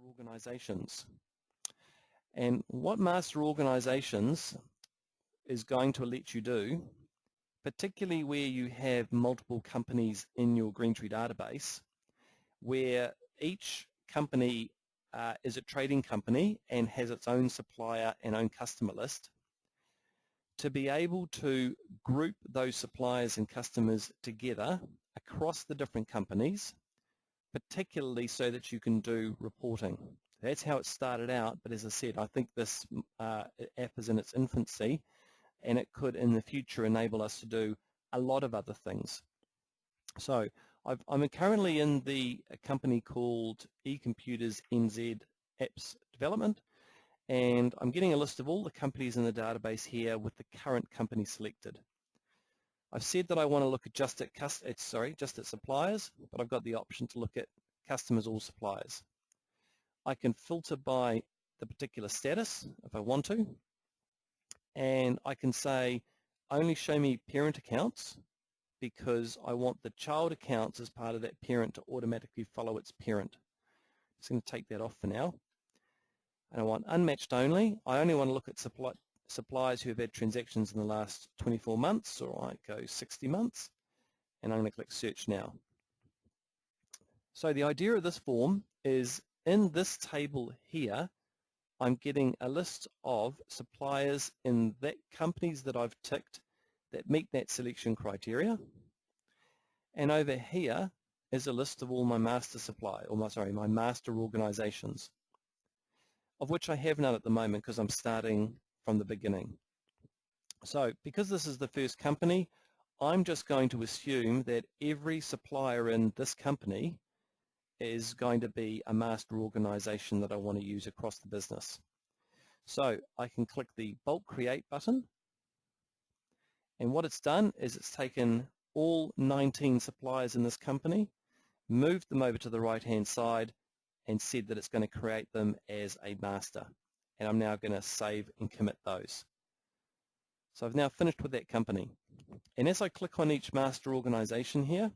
organizations. And what master organizations is going to let you do, particularly where you have multiple companies in your Greentree database, where each company is a trading company and has its own supplier and own customer list, to be able to group those suppliers and customers together across the different companies, particularly so that you can do reporting. That's how it started out, but as I said, I think this app is in its infancy, and it could in the future enable us to do a lot of other things. So I'm currently in the company called eComputers NZ Apps Development, and I'm getting a list of all the companies in the database here with the current company selected. I've said that I want to look at just at suppliers, but I've got the option to look at customers or suppliers. I can filter by the particular status if I want to, and I can say only show me parent accounts because I want the child accounts as part of that parent to automatically follow its parent. I'm just going to take that off for now. And I want unmatched only. I only want to look at suppliers who have had transactions in the last 24 months, or I go 60 months, and I'm going to click search now. So the idea of this form is in this table here, I'm getting a list of suppliers in that companies that I've ticked that meet that selection criteria. And over here is a list of all my master my master organizations, of which I have none at the moment because I'm starting from the beginning. So because this is the first company, I'm just going to assume that every supplier in this company is going to be a master organization that I want to use across the business. So I can click the bulk create button, and what it's done is it's taken all 19 suppliers in this company, moved them over to the right hand side, and said that it's going to create them as a master. And I'm now going to save and commit those. So I've now finished with that company. And as I click on each master organization here,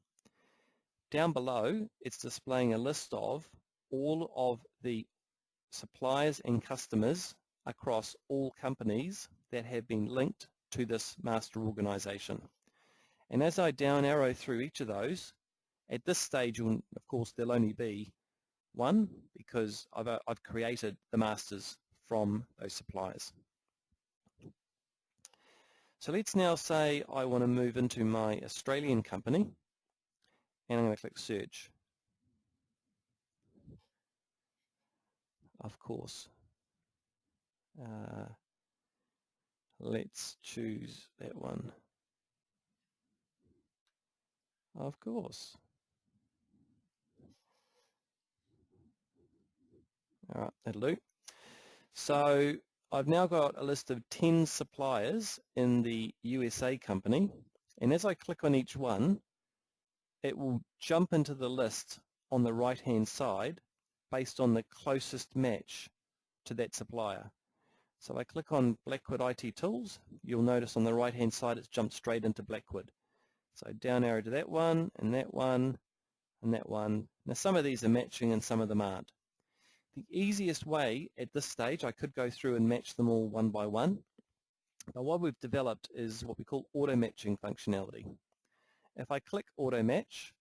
down below it's displaying a list of all of the suppliers and customers across all companies that have been linked to this master organization. And as I down arrow through each of those, at this stage, of course, there'll only be one because I've created the masters from those suppliers. So let's now say I want to move into my Australian company, and I'm going to click search. Of course. Let's choose that one. Of course. All right, that'll do. So I've now got a list of 10 suppliers in the USA company, and as I click on each one, it will jump into the list on the right hand side based on the closest match to that supplier. So if I click on Blackwood IT Tools, you'll notice on the right hand side it's jumped straight into Blackwood. So down arrow to that one, and that one, and that one. Now some of these are matching and some of them aren't. The easiest way at this stage, I could go through and match them all one by one, but what we've developed is what we call auto matching functionality. If I click auto match,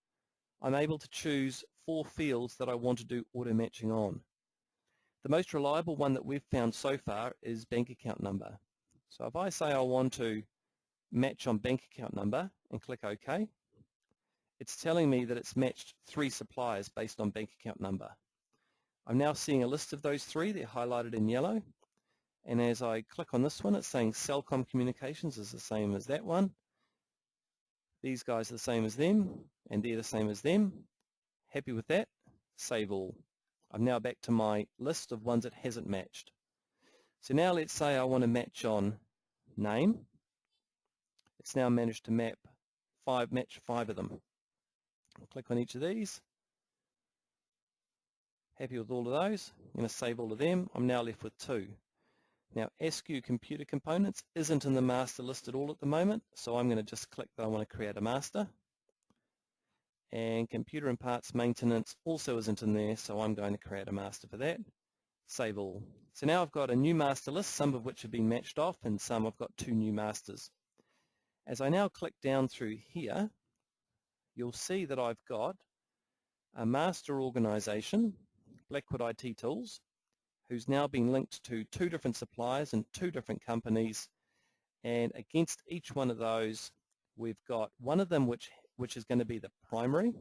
I'm able to choose 4 fields that I want to do auto matching on. The most reliable one that we've found so far is bank account number. So if I say I want to match on bank account number and click OK, it's telling me that it's matched 3 suppliers based on bank account number. I'm now seeing a list of those 3, they're highlighted in yellow, and as I click on this one, it's saying Cellcom Communications is the same as that one. These guys are the same as them, and they're the same as them. Happy with that, save all. I'm now back to my list of ones that hasn't matched. So now let's say I want to match on name. It's now managed to match 5 of them. I'll click on each of these. Happy with all of those. I'm going to save all of them. I'm now left with 2. Now SQ Computer Components isn't in the master list at all at the moment, so I'm going to just click that I want to create a master. and computer and parts maintenance also isn't in there, so I'm going to create a master for that. Save all. So now I've got a new master list, some of which have been matched off, and some I've got 2 new masters. As I now click down through here, you'll see that I've got a master organization, Blackwood IT Tools, who's now been linked to 2 different suppliers and 2 different companies, and against each one of those we've got one of them which is going to be the primary,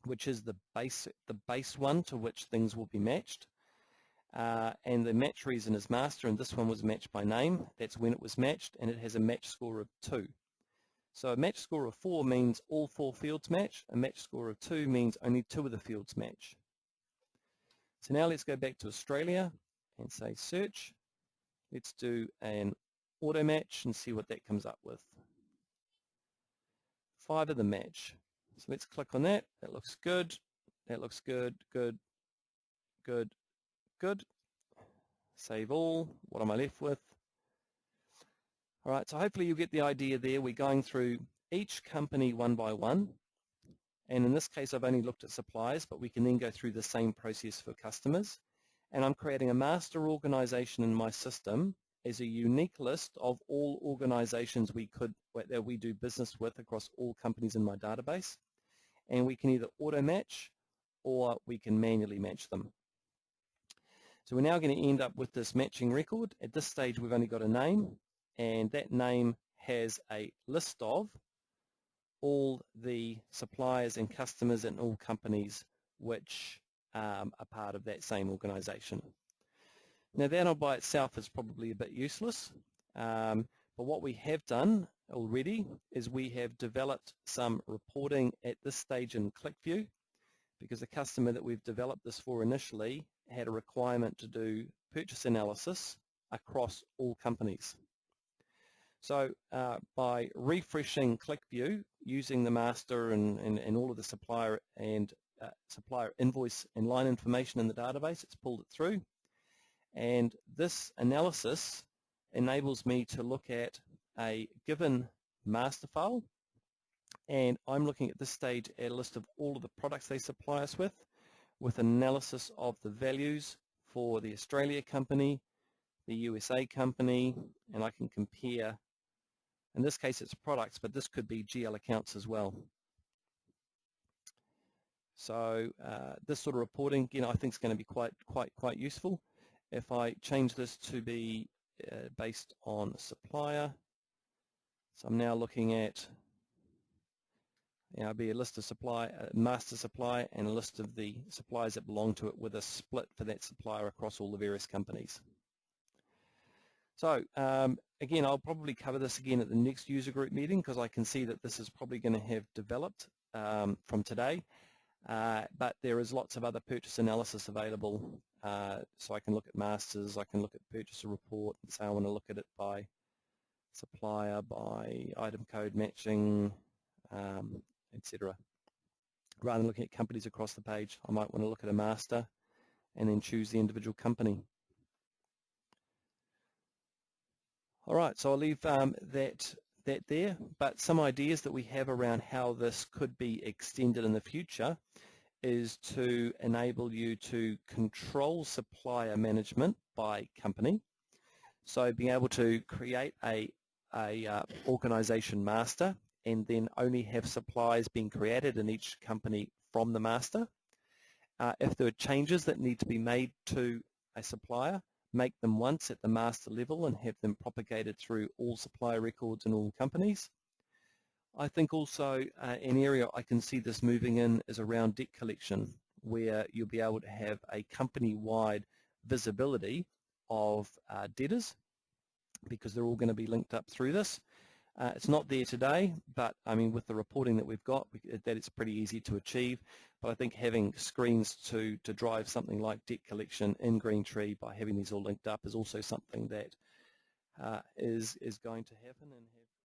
which is the base one to which things will be matched, and the match reason is master, and this one was matched by name. That's when it was matched, and it has a match score of 2. So a match score of 4 means all 4 fields match. A match score of 2 means only 2 of the fields match. So now let's go back to Australia and say search. Let's do an auto match and see what that comes up with. 5 of the match. So let's click on that. That looks good. That looks good. Good. Good. Good. Save all. What am I left with? All right, so hopefully you get the idea there. We're going through each company one by one. And in this case, I've only looked at suppliers, but we can then go through the same process for customers. And I'm creating a master organization in my system as a unique list of all organizations that we do business with across all companies in my database. And we can either auto match or we can manually match them. So we're now going to end up with this matching record. At this stage, we've only got a name, and that name has a list of all the suppliers and customers in all companies which are part of that same organization. Now that all by itself is probably a bit useless, but what we have done already is we have developed some reporting at this stage in ClickView, because the customer that we've developed this for initially had a requirement to do purchase analysis across all companies. So by refreshing ClickView, using the master and all of the supplier and supplier invoice and line information in the database, it's pulled it through. And this analysis enables me to look at a given master file, and I'm looking at this stage at a list of all of the products they supply us with analysis of the values for the Australia company, the USA company, and I can compare. In this case it's products, but this could be GL accounts as well. So this sort of reporting, I think is going to be quite useful. If I change this to be based on supplier, so I'm now looking at, be a list of master supply, and a list of the suppliers that belong to it with a split for that supplier across all the various companies. So again, I'll probably cover this again at the next user group meeting, because I can see that this is probably going to have developed from today, but there is lots of other purchase analysis available. So I can look at masters, I can look at purchaser report, and say I want to look at it by supplier, by item code matching, etc. Rather than looking at companies across the page, I might want to look at a master and then choose the individual company. All right, so I'll leave that there, but some ideas that we have around how this could be extended in the future is to enable you to control supplier management by company. So being able to create a organization master and then only have suppliers being created in each company from the master. If there are changes that need to be made to a supplier, make them once at the master level and have them propagated through all supplier records in all companies. I think also an area I can see this moving in is around debt collection, where you'll be able to have a company-wide visibility of debtors, because they're all going to be linked up through this. It's not there today, but I mean, with the reporting that we've got, that it's pretty easy to achieve. But I think having screens to drive something like debt collection in Greentree by having these all linked up is also something that is going to happen and have